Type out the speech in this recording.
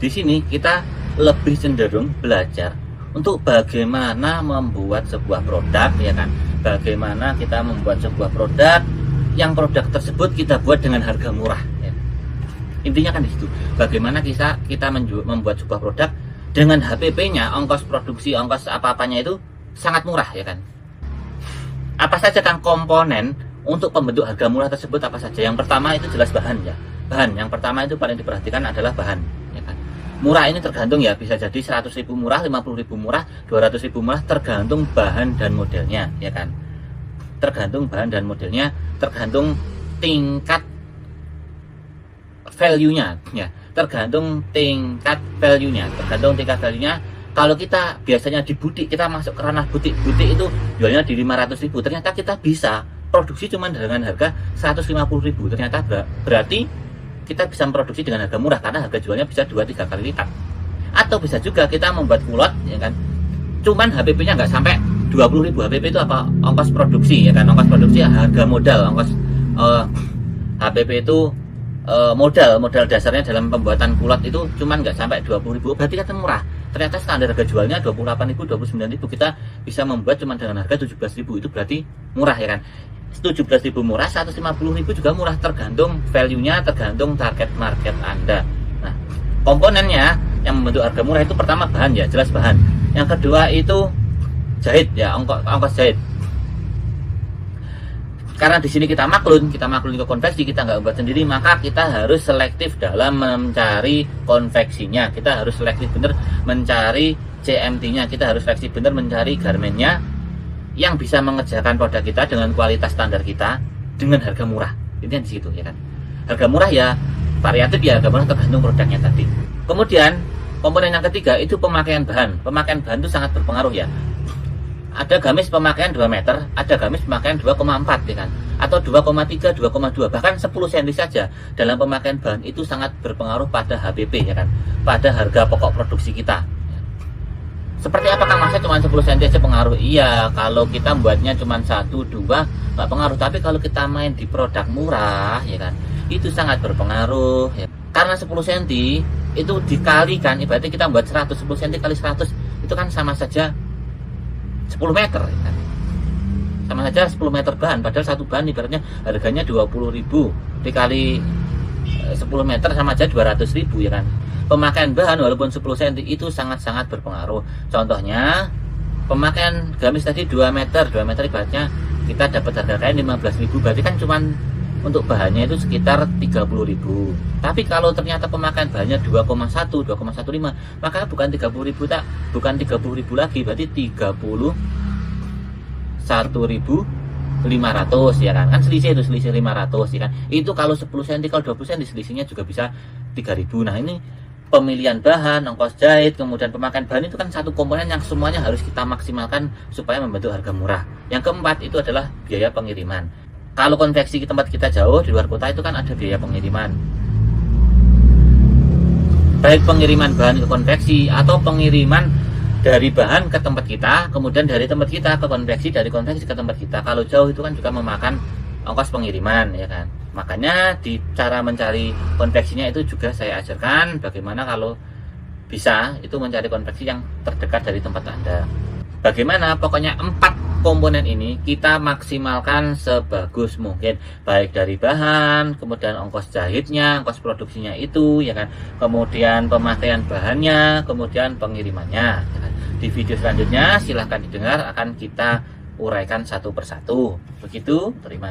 Di sini kita lebih cenderung belajar untuk bagaimana membuat sebuah produk, ya kan? Bagaimana kita membuat sebuah produk yang produk tersebut kita buat dengan harga murah. Ya. Intinya kan di situ. Bagaimana kita membuat sebuah produk dengan HPP-nya, ongkos produksi, ongkos apa-apanya itu sangat murah, ya kan? Apa saja kan komponen untuk pembentuk harga murah tersebut apa saja? Yang pertama itu jelas bahan, ya. Bahan yang pertama itu paling diperhatikan adalah bahan, ya kan? Murah ini tergantung, ya, bisa jadi 100.000 murah, 50.000 murah, 200.000 murah, tergantung bahan dan modelnya, ya kan? Tergantung bahan dan modelnya, tergantung tingkat value-nya, ya. Tergantung tingkat value-nya. Kalau kita biasanya di butik, kita masuk ke ranah butik itu jualnya di 500.000, ternyata kita bisa produksi cuma dengan harga 150.000, ternyata berarti kita bisa memproduksi dengan harga murah karena harga jualnya bisa 2-3 kali lipat. Atau bisa juga kita membuat kulot, ya kan, cuman HPP-nya nggak sampai 20.000. HPP itu apa? Ongkos produksi, ya kan. Ongkos produksi harga modal. Ongkos HPP itu modal dasarnya dalam pembuatan kulot itu cuman nggak sampai 20.000, berarti kan murah. Ternyata standar harga jualnya 28.000, 29.000, kita bisa membuat cuman dengan harga 17.000, itu berarti murah, ya kan. 17.000 murah, 150.000 juga murah, tergantung value-nya, tergantung target market Anda. Nah, komponennya yang membentuk harga murah itu pertama bahan, ya, jelas bahan. Yang kedua itu jahit, ya, ongkos jahit. Karena di sini kita maklun ke konveksi, kita nggak buat sendiri, maka kita harus selektif dalam mencari konveksinya. Kita harus selektif benar mencari CMT-nya, kita harus selektif benar mencari garmennya yang bisa mengerjakan produk kita dengan kualitas standar kita dengan harga murah. Ini di situ, ya kan. Harga murah ya variatif, ya, harga murah tergantung produknya tadi. Kemudian komponen yang ketiga itu pemakaian bahan. Pemakaian bahan itu sangat berpengaruh, ya. Ada gamis pemakaian 2 meter, ada gamis pemakaian 2,4, ya kan, atau 2,3, 2,2, bahkan 10 cm saja dalam pemakaian bahan itu sangat berpengaruh pada HPP, ya kan, pada harga pokok produksi kita. Seperti apakah masa cuma 10 cm aja pengaruh? Iya, kalau kita buatnya cuma 1, 2 nggak pengaruh, tapi kalau kita main di produk murah, ya kan, itu sangat berpengaruh, ya. Karena 10 cm itu dikalikan, ibaratnya kita buat 100, 10 cm kali 100 itu kan sama saja 10 meter, ya kan? Sama saja 10 meter bahan, padahal satu bahan ibaratnya harganya 20.000 dikali 10 meter sama aja 200.000, ya kan. Pemakaian bahan walaupun 10 cm itu sangat-sangat berpengaruh. Contohnya pemakaian gamis tadi 2 meter ibaratnya kita dapat harga kain 15.000, berarti kan cuman untuk bahannya itu sekitar 30.000. Tapi kalau ternyata pemakaian bahannya 2,1, 2,15, maka bukan 30.000 bukan 30.000 lagi, berarti 31.500, ya kan. Kan selisih 500, ya kan. Itu kalau 10 cm, kalau 20 cm selisihnya juga bisa 3.000. Nah, ini pemilihan bahan, ongkos jahit, kemudian pemakaian bahan itu kan satu komponen yang semuanya harus kita maksimalkan supaya membentuk harga murah. Yang keempat itu adalah biaya pengiriman. Kalau konveksi ke tempat kita jauh di luar kota itu kan ada biaya pengiriman. Baik pengiriman bahan ke konveksi atau pengiriman dari bahan ke tempat kita, kemudian dari tempat kita ke konveksi, dari konveksi ke tempat kita. Kalau jauh itu kan juga memakan ongkos pengiriman, ya kan. Makanya di cara mencari konveksinya itu juga saya ajarkan bagaimana kalau bisa itu mencari konveksi yang terdekat dari tempat Anda. Bagaimana? Pokoknya 4 komponen ini kita maksimalkan sebagus mungkin, baik dari bahan, kemudian ongkos jahitnya, ongkos produksinya itu, ya kan, kemudian pemakaian bahannya, kemudian pengirimannya, ya kan. Di video selanjutnya silahkan didengar, akan kita uraikan satu persatu. Begitu, terima kasih.